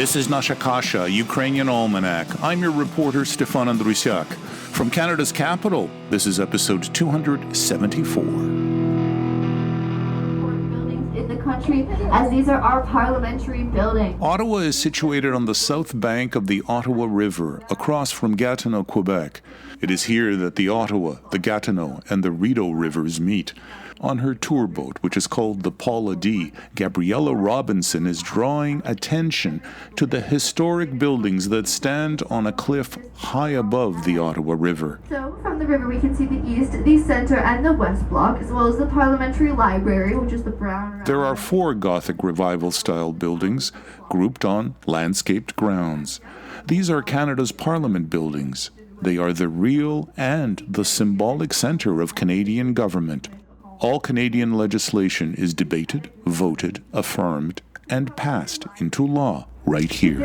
This is Nasha Kasha, Ukrainian Almanac. I'm your reporter, Stefan Andrusiak. From Canada's capital, this is episode 274. In the country, as these are our parliamentary buildings. Ottawa is situated on the south bank of the Ottawa River, across from Gatineau, Quebec. It is here that the Ottawa, the Gatineau, and the Rideau rivers meet. On her tour boat, which is called the Paula D., Gabriella Robinson is drawing attention to the historic buildings that stand on a cliff high above the Ottawa River. So, from the river we can see the east, the center, and the west block, as well as the Parliamentary Library, which is the brown... There are 4 Gothic Revival-style buildings grouped on landscaped grounds. These are Canada's Parliament buildings. They are the real and the symbolic center of Canadian government. All Canadian legislation is debated, voted, affirmed, and passed into law right here.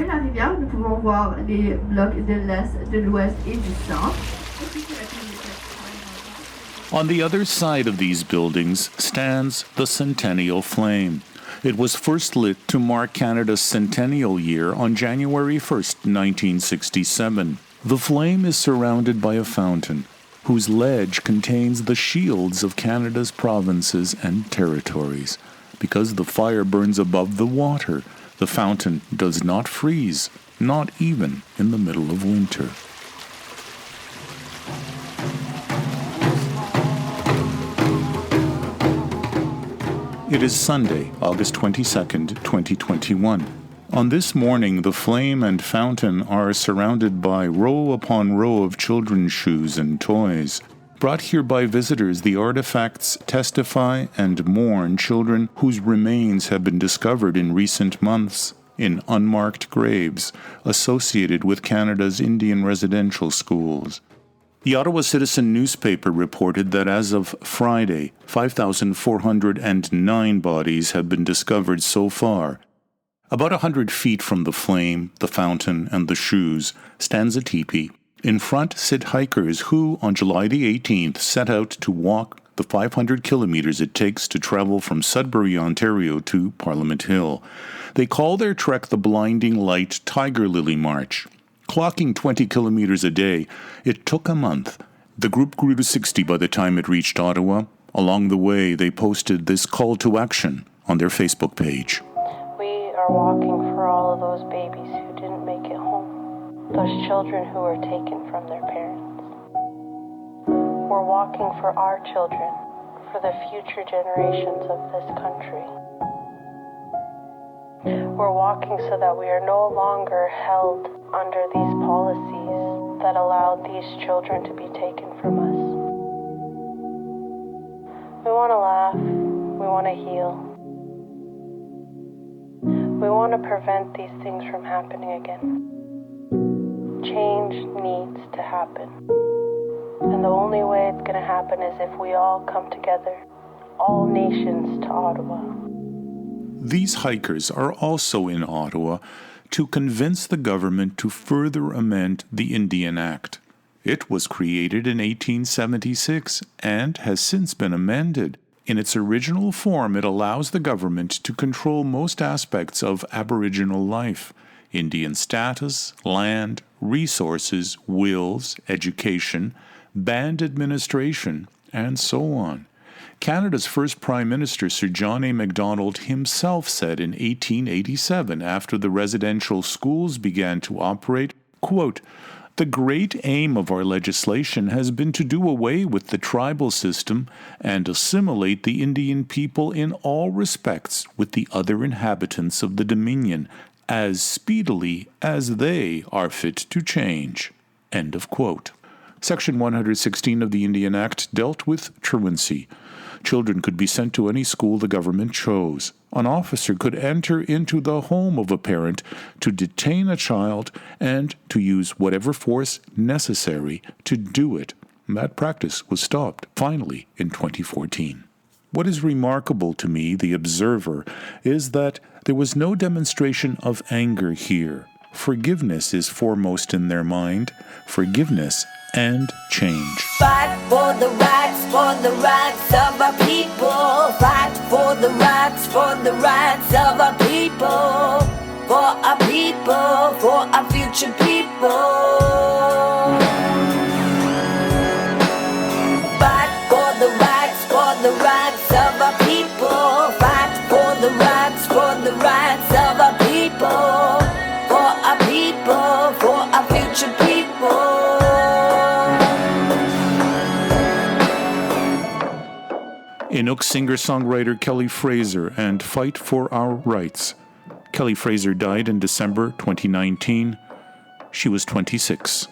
On the other side of these buildings stands the Centennial Flame. It was first lit to mark Canada's centennial year on January 1st, 1967. The flame is surrounded by a fountain, whose ledge contains the shields of Canada's provinces and territories. Because the fire burns above the water, the fountain does not freeze, not even in the middle of winter. It is Sunday, August 22nd, 2021. On this morning, the flame and fountain are surrounded by row upon row of children's shoes and toys. Brought here by visitors, the artifacts testify and mourn children whose remains have been discovered in recent months in unmarked graves associated with Canada's Indian residential schools. The Ottawa Citizen newspaper reported that as of Friday, 5,409 bodies have been discovered so far. About 100 feet from the flame, the fountain, and the shoes stands a teepee. In front sit hikers who, on July the 18th, set out to walk the 500 kilometers it takes to travel from Sudbury, Ontario to Parliament Hill. They call their trek the Blinding Light Tiger Lilly March. Clocking 20 kilometers a day, it took a month. The group grew to 60 by the time it reached Ottawa. Along the way, they posted this call to action on their Facebook page. Are walking for all of those babies who didn't make it home, those children who were taken from their parents. We're walking for our children, for the future generations of this country. We're walking so that we are no longer held under these policies that allowed these children to be taken from us. We want to laugh, we want to heal. We want to prevent these things from happening again. Change needs to happen. And the only way it's going to happen is if we all come together, all nations to Ottawa. These hikers are also in Ottawa to convince the government to further amend the Indian Act. It was created in 1876 and has since been amended. In its original form, it allows the government to control most aspects of Aboriginal life: Indian status, land, resources, wills, education, band administration, and so on. Canada's first Prime Minister, Sir John A. Macdonald, himself said in 1887, after the residential schools began to operate, quote, "The great aim of our legislation has been to do away with the tribal system and assimilate the Indian people in all respects with the other inhabitants of the Dominion as speedily as they are fit to change." End of quote. Section 116 of the Indian Act dealt with truancy. Children could be sent to any school the government chose. An officer could enter into the home of a parent to detain a child and to use whatever force necessary to do it. That practice was stopped, finally, in 2014. What is remarkable to me, the observer, is that there was no demonstration of anger here. Forgiveness is foremost in their mind. Forgiveness and change. Fight for the rights of our people. Fight for the rights of our people. For our people. future people. Fight for the rights of our people. Fight for the rights of our people. For our people, for our future people. Inuk singer-songwriter Kelly Fraser and Fight for Our Rights. Kelly Fraser died in December 2019. She was 26.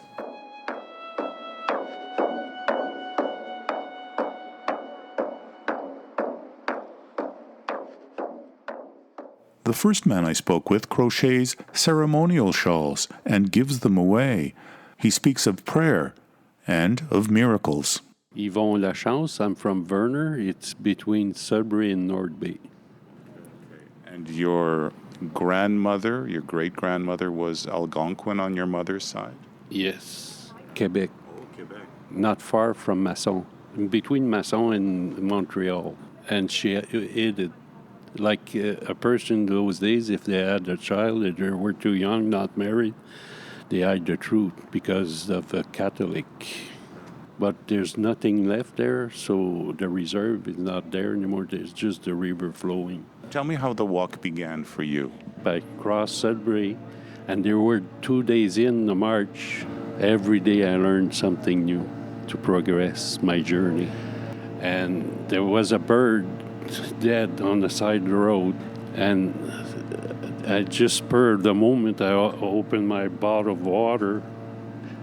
The first man I spoke with crochets ceremonial shawls and gives them away. He speaks of prayer and of miracles. Yvon Lachance, I'm from Verner. It's between Sudbury and North Bay. And your grandmother, your great-grandmother, was Algonquin on your mother's side? Yes, Quebec. Oh, Quebec. Not far from Masson, between Masson and Montreal. And she aided, like a person those days, if they had a child, if they were too young, not married, they hide the truth because of a Catholic. But there's nothing left there, so the reserve is not there anymore. There's just the river flowing. Tell me how the walk began for you. I crossed Sudbury, and there were 2 days in the march. Every day I learned something new to progress my journey. And there was a bird dead on the side of the road, and I just spurred the moment I opened my bottle of water,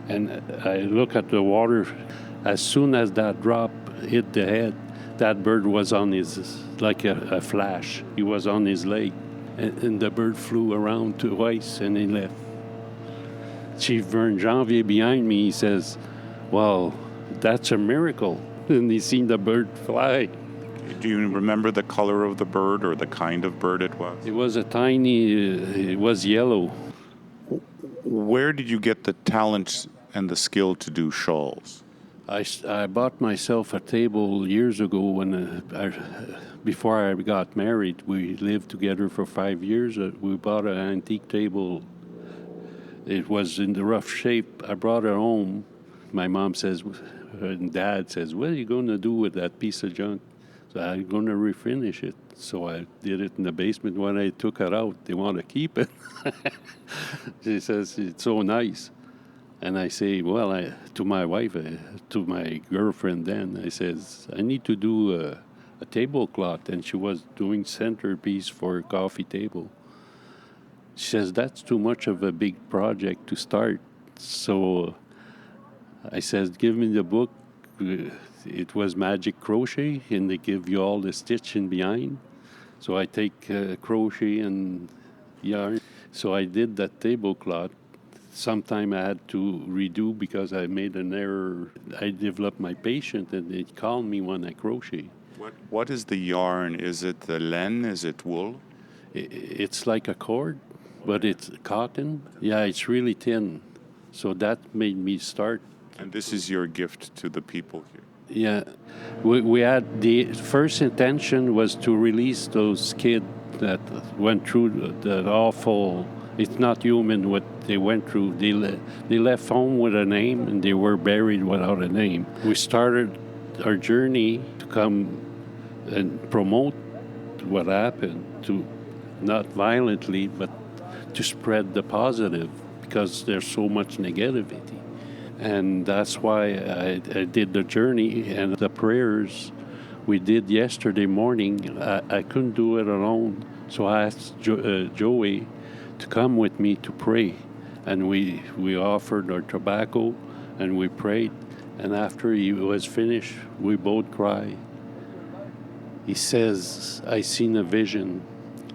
and I look at the water. As soon as that drop hit the head, that bird was on his, like a flash. He was on his leg, and the bird flew around twice, and he left. Chief Vern Janvier behind me, he says, well, that's a miracle. And he seen the bird fly. Do you remember the color of the bird or the kind of bird it was? It was a tiny, it was yellow. Where did you get the talent and the skill to do shawls? I bought myself a table years ago before I got married. We lived together for 5 years. We bought an antique table. It was in the rough shape. I brought it home. My mom says, and Dad says, what are you going to do with that piece of junk? So I'm going to refinish it. So I did it in the basement. When I took it out, they want to keep it. She says, it's so nice. And I say, well, to my wife, to my girlfriend then, I says, I need to do a tablecloth. And she was doing centerpiece for a coffee table. She says, that's too much of a big project to start. So I says, give me the book. It was magic crochet, and they give you all the stitching behind. So I take crochet and yarn. So I did that tablecloth. Sometime I had to redo because I made an error. I developed my patience, and they called me when I crochet. What is the yarn? Is it the laine? Is it wool? It's like a cord, but it's cotton. Yeah, it's really thin. So that made me start. And this is your gift to the people here? Yeah. We had the first intention was to release those kids that went through the awful... It's not human what they went through. They left home with a name, and they were buried without a name. We started our journey to come and promote what happened, to not violently, but to spread the positive, because there's so much negativity. And that's why I did the journey, and the prayers we did yesterday morning, I couldn't do it alone. So I asked Joey to come with me to pray. And we offered our tobacco, and we prayed. And after he was finished, we both cried. He says, I seen a vision.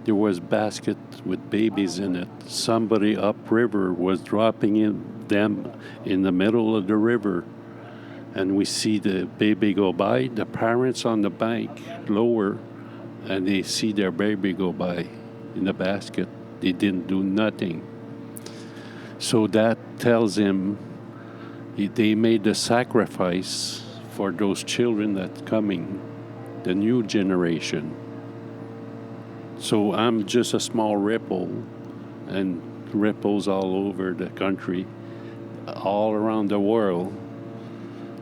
There was basket with babies in it. Somebody upriver was dropping them in the middle of the river. And we see the baby go by, the parents on the bank lower, and they see their baby go by in the basket. They didn't do nothing. So that tells him they made the sacrifice for those children that's coming, the new generation. So I'm just a small ripple, and ripples all over the country, all around the world,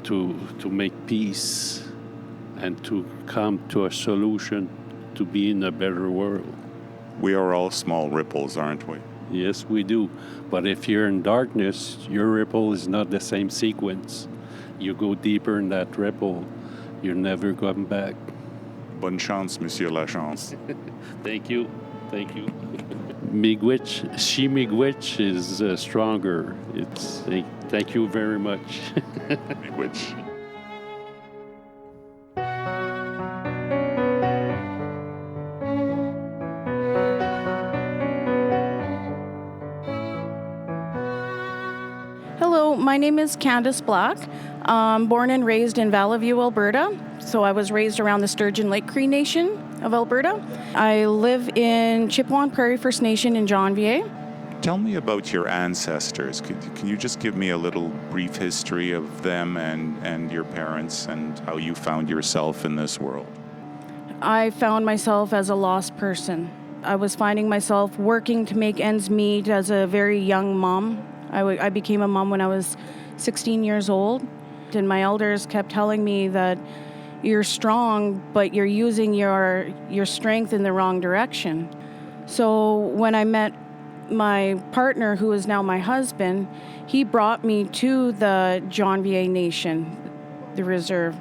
to make peace and to come to a solution to be in a better world. We are all small ripples, aren't we? Yes, we do. But if you're in darkness, your ripple is not the same sequence. You go deeper in that ripple, you're never coming back. Bonne chance, Monsieur Lachance. Thank you. Thank you. Miigwech is stronger. Thank you very much. Miigwech. Hello, my name is Candace Black. Born and raised in Valley View, Alberta. So I was raised around the Sturgeon Lake Cree Nation of Alberta. I live in Chippewa Prairie First Nation in Janvier. Tell me about your ancestors. Can you just give me a little brief history of them and your parents and how you found yourself in this world? I found myself as a lost person. I was finding myself working to make ends meet as a very young mom. I became a mom when I was 16 years old, and my elders kept telling me that you're strong, but you're using your strength in the wrong direction. So when I met my partner, who is now my husband, he brought me to the Janvier Nation, the reserve.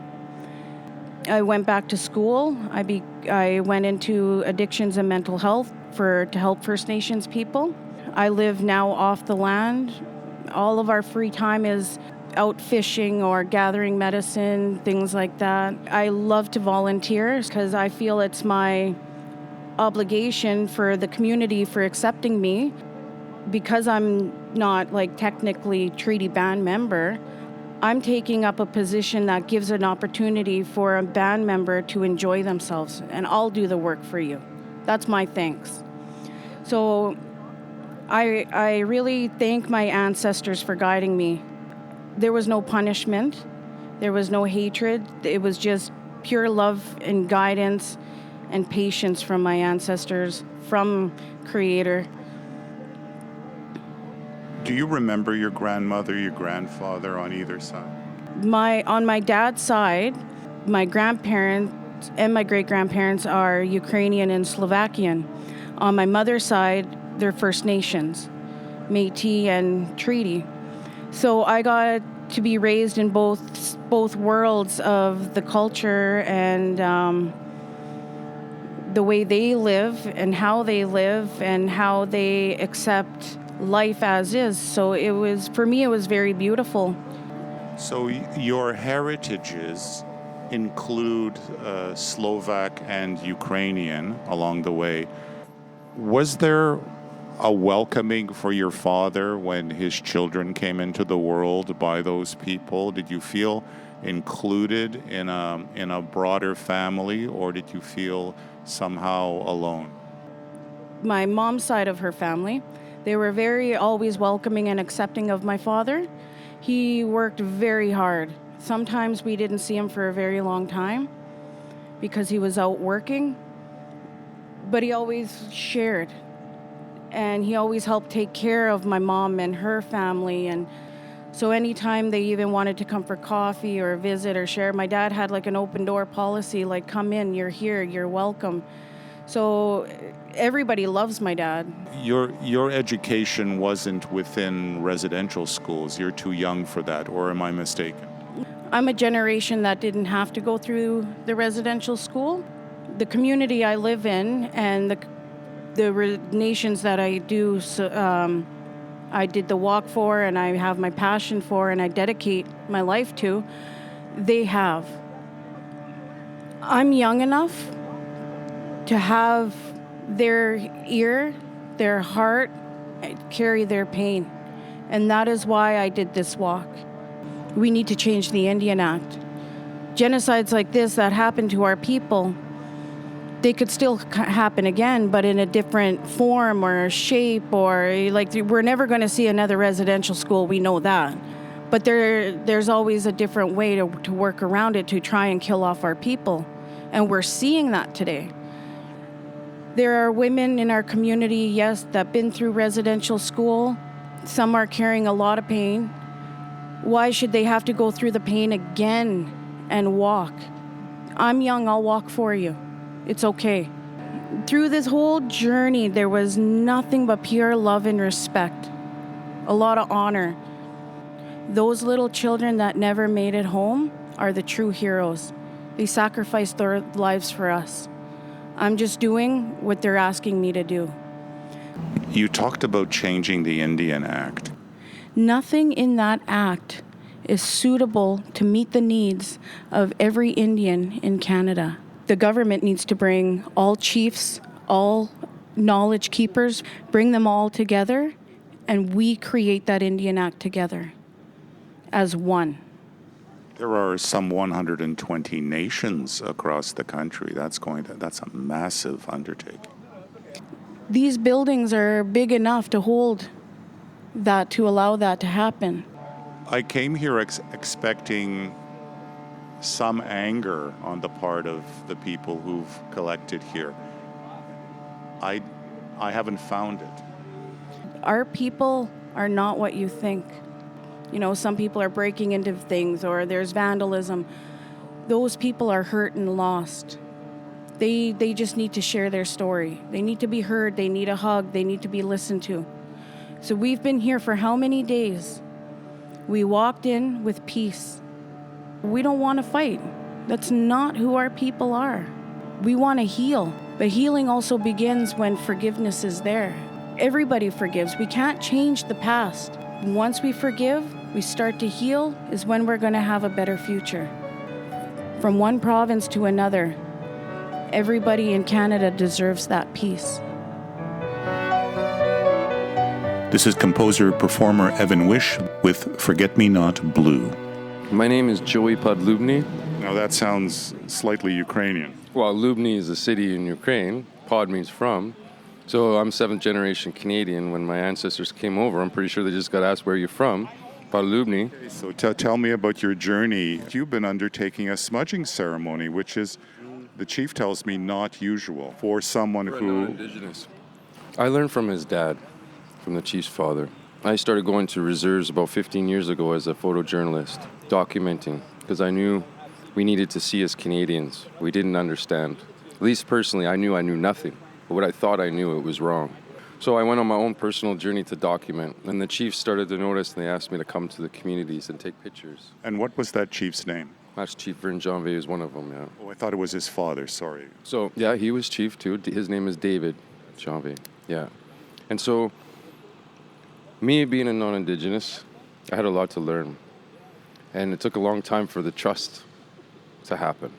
I went back to school. I went into addictions and mental health to help First Nations people. I live now off the land. All of our free time is out fishing or gathering medicine, things like that. I love to volunteer because I feel it's my obligation for the community for accepting me. Because I'm not technically treaty band member, I'm taking up a position that gives an opportunity for a band member to enjoy themselves, and I'll do the work for you. That's my thanks. So I really thank my ancestors for guiding me. There was no punishment. There was no hatred. It was just pure love and guidance and patience from my ancestors, from Creator. Do you remember your grandmother, your grandfather on either side? On my dad's side, my grandparents and my great-grandparents are Ukrainian and Slovakian. On my mother's side, they're First Nations, Métis and Treaty. So I got to be raised in both worlds of the culture and the way they live and how they accept life as is. So for me, it was very beautiful. So your heritages include Slovak and Ukrainian along the way. Was there a welcoming for your father when his children came into the world by those people? Did you feel included in a broader family, or did you feel somehow alone? My mom's side of her family, they were very always welcoming and accepting of my father. He worked very hard. Sometimes we didn't see him for a very long time because he was out working, but he always shared. And he always helped take care of my mom and her family. And so anytime they even wanted to come for coffee or visit or share, my dad had an open door policy, come in, you're here, you're welcome. So everybody loves my dad. Your education wasn't within residential schools. You're too young for that, or am I mistaken? I'm a generation that didn't have to go through the residential school. The community I live in and the nations that I do, I did the walk for, and I have my passion for, and I dedicate my life to, they have. I'm young enough to have their ear, their heart, carry their pain. And that is why I did this walk. We need to change the Indian Act. Genocides like this that happen to our people, they could still happen again, but in a different form or shape, or we're never going to see another residential school, we know that. But there's always a different way to work around it to try and kill off our people. And we're seeing that today. There are women in our community, yes, that have been through residential school. Some are carrying a lot of pain. Why should they have to go through the pain again and walk? I'm young, I'll walk for you. It's okay. Through this whole journey, there was nothing but pure love and respect. A lot of honor. Those little children that never made it home are the true heroes. They sacrificed their lives for us. I'm just doing what they're asking me to do. You talked about changing the Indian Act. Nothing in that act is suitable to meet the needs of every Indian in Canada. The government needs to bring all chiefs, all knowledge keepers, bring them all together, and we create that Indian Act together as one. There are some 120 nations across the country. That's a massive undertaking. These buildings are big enough to hold that, to allow that to happen. I came here expecting some anger on the part of the people who've collected here. I haven't found it. Our people are not what you think. You know, some people are breaking into things or there's vandalism. Those people are hurt and lost. They just need to share their story. They need to be heard. They need a hug. They need to be listened to. So we've been here for how many days? We walked in with peace. We don't want to fight. That's not who our people are. We want to heal. But healing also begins when forgiveness is there. Everybody forgives. We can't change the past. Once we forgive, we start to heal, is when we're going to have a better future. From one province to another, everybody in Canada deserves that peace. This is composer-performer Evan Wish with Forget Me Not Blue. My name is Joey Podlubny. Now that sounds slightly Ukrainian. Well, Lubny is a city in Ukraine. Pod means from. So I'm 7th generation Canadian. When my ancestors came over, I'm pretty sure they just got asked where you're from. Podlubny. So tell me about your journey. You've been undertaking a smudging ceremony, which is, the chief tells me, not usual for someone who... Indigenous. I learned from his dad, from the chief's father. I started going to reserves about 15 years ago as a photojournalist, documenting, because I knew we needed to see as Canadians. We didn't understand. At least personally, I knew nothing. But what I thought I knew, it was wrong. So I went on my own personal journey to document, and the chiefs started to notice, and they asked me to come to the communities and take pictures. And what was that chief's name? That's Chief Vern Janvier is one of them, yeah. Oh, I thought it was his father, sorry. So, yeah, he was chief too. His name is David Janvier, yeah. And so, me being a non-Indigenous, I had a lot to learn. And it took a long time for the trust to happen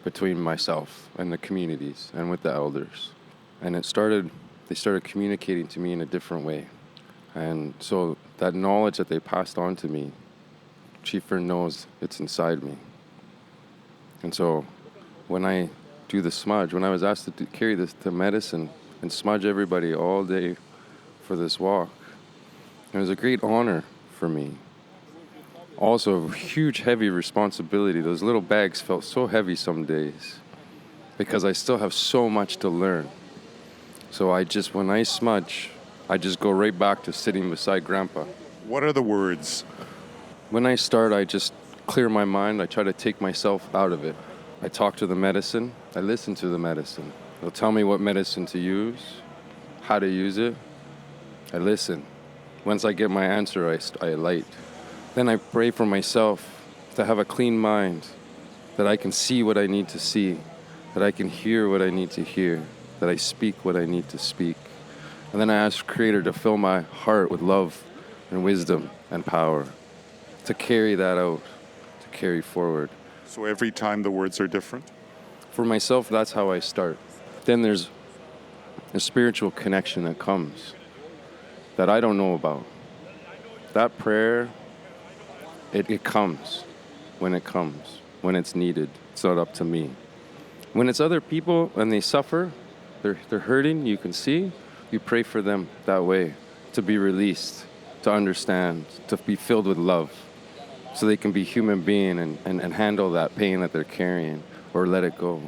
between myself and the communities and with the elders. And they started communicating to me in a different way. And so that knowledge that they passed on to me, Chief Vern knows it's inside me. And so when I do the smudge, when I was asked to carry the medicine and smudge everybody all day for this walk, it was a great honor for me. Also, a huge, heavy responsibility. Those little bags felt so heavy some days because I still have so much to learn. So when I smudge, I just go right back to sitting beside Grandpa. What are the words? When I start, I just clear my mind. I try to take myself out of it. I talk to the medicine. I listen to the medicine. They'll tell me what medicine to use, how to use it. I listen. Once I get my answer, I light. Then I pray for myself to have a clean mind, that I can see what I need to see, that I can hear what I need to hear, that I speak what I need to speak. And then I ask Creator to fill my heart with love and wisdom and power, to carry that out, to carry forward. So every time the words are different? For myself, that's how I start. Then there's a spiritual connection that comes that I don't know about. That prayer, it comes when it's needed. It's not up to me. When it's other people and they suffer, they're hurting, you can see, you pray for them that way, to be released, to understand, to be filled with love, so they can be human being and handle that pain that they're carrying or let it go,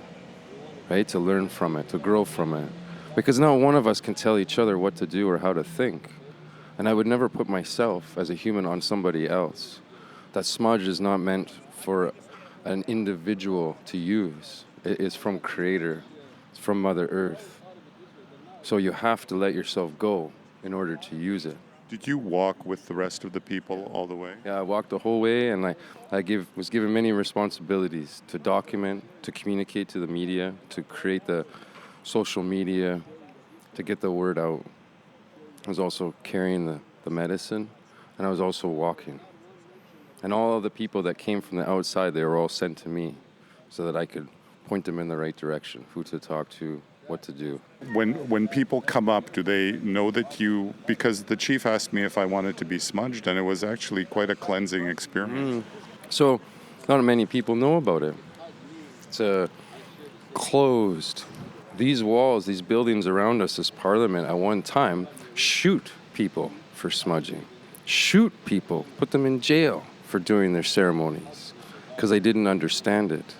right? To learn from it, to grow from it. Because not one of us can tell each other what to do or how to think. And I would never put myself as a human on somebody else. That smudge is not meant for an individual to use. It is from Creator. It's from Mother Earth. So you have to let yourself go in order to use it. Did you walk with the rest of the people all the way? Yeah, I walked the whole way, and I was given many responsibilities to document, to communicate to the media, to create the social media, to get the word out. I was also carrying the medicine, and I was also walking. And all of the people that came from the outside, they were all sent to me so that I could point them in the right direction, who to talk to, what to do. When people come up, do they know that you, because the chief asked me if I wanted to be smudged, and it was actually quite a cleansing experience. So not many people know about it. It's closed. These walls, these buildings around us, this parliament at one time, shoot people for smudging. Shoot people, put them in jail for doing their ceremonies because they didn't understand it.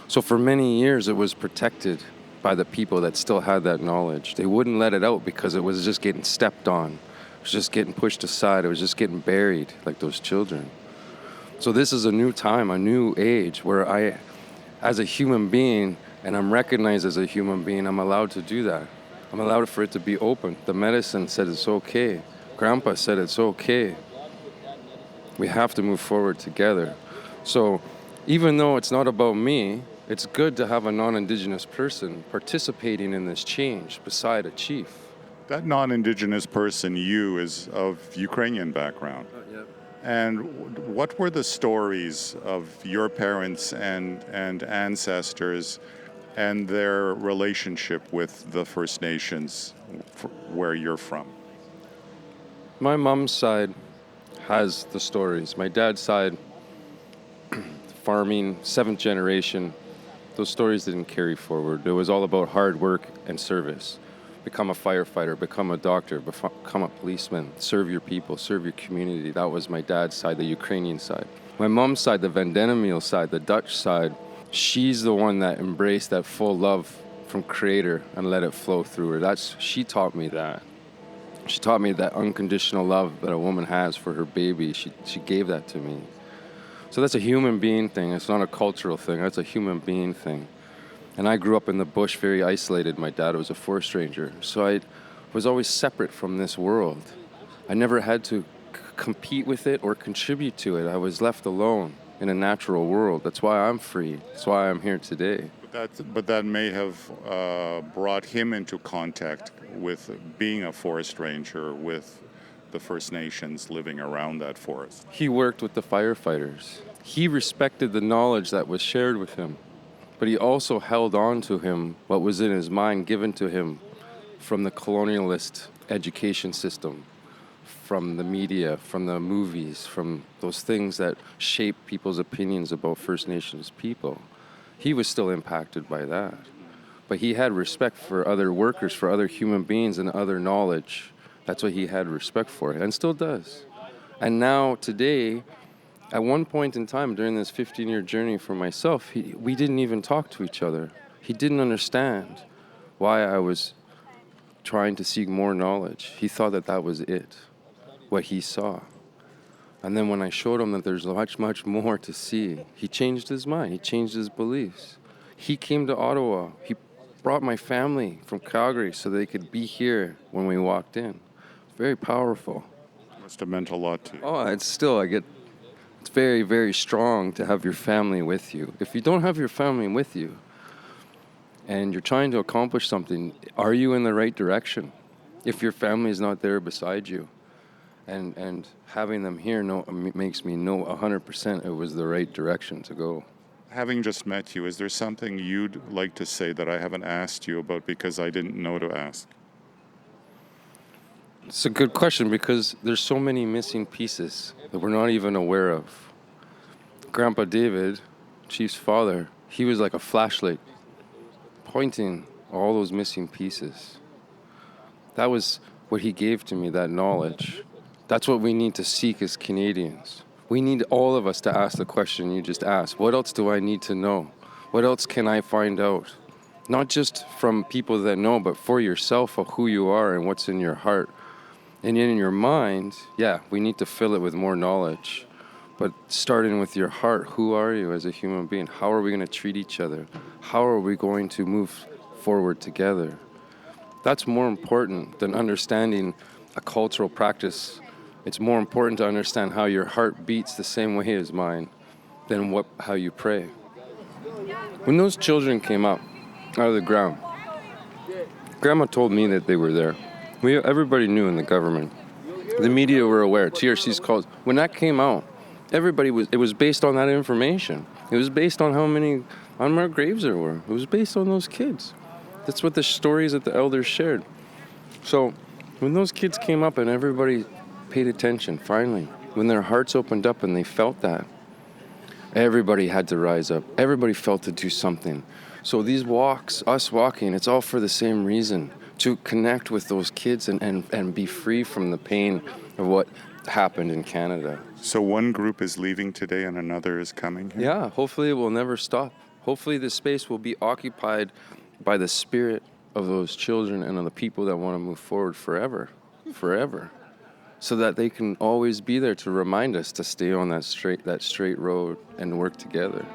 So for many years it was protected by the people that still had that knowledge. They wouldn't let it out because it was just getting stepped on. It was just getting pushed aside. It was just getting buried like those children. So this is a new time, a new age where I, as a human being, and I'm recognized as a human being, I'm allowed to do that. I'm allowed for it to be open. The medicine said it's okay. Grandpa said it's okay. We have to move forward together. So even though it's not about me, it's good to have a non-Indigenous person participating in this change beside a chief. That non-Indigenous person, you, is of Ukrainian background. Yep. And what were the stories of your parents and ancestors and their relationship with the First Nations where you're from? My mom's side has the stories. My dad's side, farming, 7th generation, those stories didn't carry forward. It was all about hard work and service. Become a firefighter, become a doctor, become a policeman, serve your people, serve your community. That was my dad's side, the Ukrainian side. My mom's side, the Vandenemiel side, the Dutch side, she's the one that embraced that full love from Creator and let it flow through her. She taught me that. She taught me that unconditional love that a woman has for her baby. She gave that to me. So that's a human being thing. It's not a cultural thing. That's a human being thing. And I grew up in the bush, very isolated. My dad was a forest ranger. So I was always separate from this world. I never had to compete with it or contribute to it. I was left alone in a natural world. That's why I'm free. That's why I'm here today. But that may have brought him into contact with being a forest ranger, with the First Nations living around that forest. He worked with the firefighters. He respected the knowledge that was shared with him, but he also held on to him what was in his mind given to him from the colonialist education system, from the media, from the movies, from those things that shape people's opinions about First Nations people. He was still impacted by that. But he had respect for other workers, for other human beings and other knowledge. That's what he had respect for, and still does. And now, today, at one point in time during this 15-year journey for myself, we didn't even talk to each other. He didn't understand why I was trying to seek more knowledge. He thought that that was it, what he saw. And then when I showed him that there's much, much more to see, he changed his mind. He changed his beliefs. He came to Ottawa. He brought my family from Calgary so they could be here when we walked in. Very powerful. Must have meant a lot to you. Oh, it's very, very strong to have your family with you. If you don't have your family with you and you're trying to accomplish something, are you in the right direction? If your family is not there beside you, and having them here makes me know 100% it was the right direction to go. Having just met you, is there something you'd like to say that I haven't asked you about because I didn't know to ask? It's a good question because there's so many missing pieces that we're not even aware of. Grandpa David, Chief's father, he was like a flashlight pointing all those missing pieces. That was what he gave to me, that knowledge. That's what we need to seek as Canadians. We need all of us to ask the question you just asked. What else do I need to know? What else can I find out? not just from people that know, but for yourself of who you are and what's in your heart. And in your mind, yeah, we need to fill it with more knowledge. But starting with your heart, who are you as a human being? How are we going to treat each other? How are we going to move forward together? That's more important than understanding a cultural practice. It's more important to understand how your heart beats the same way as mine than how you pray. When those children came up out of the ground, Grandma told me that they were there. Everybody knew in the government. The media were aware. TRC's calls. When that came out, it was based on that information. It was based on how many unmarked graves there were. It was based on those kids. That's what the stories that the elders shared. So when those kids came up and everybody paid attention, finally, when their hearts opened up and they felt that, everybody had to rise up. Everybody felt to do something. So these walks, us walking, it's all for the same reason, to connect with those kids and be free from the pain of what happened in Canada. So one group is leaving today and another is coming here? Yeah, hopefully it will never stop. Hopefully this space will be occupied by the spirit of those children and of the people that want to move forward forever, so that they can always be there to remind us to stay on that straight road and work together.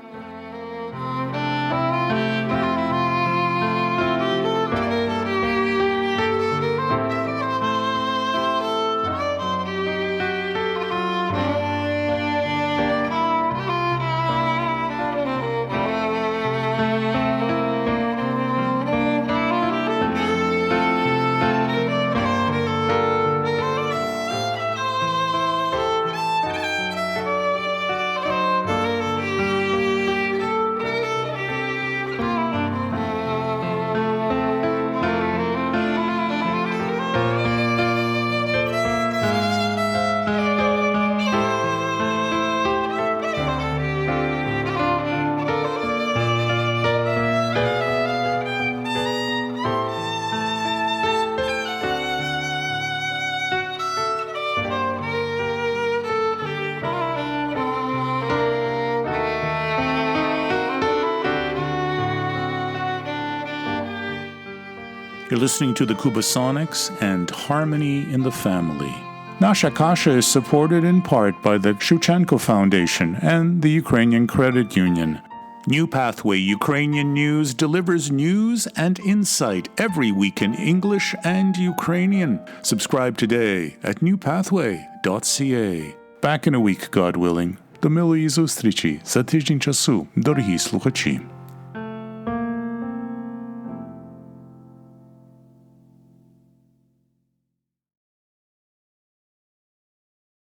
You're listening to the Kubasonics and Harmony in the Family. Nasha Kasha is supported in part by the Shevchenko Foundation and the Ukrainian Credit Union. New Pathway Ukrainian News delivers news and insight every week in English and Ukrainian. Subscribe today at newpathway.ca. Back in a week, God willing. До милої зустрічі за тиждень часу, дорогі слухачі.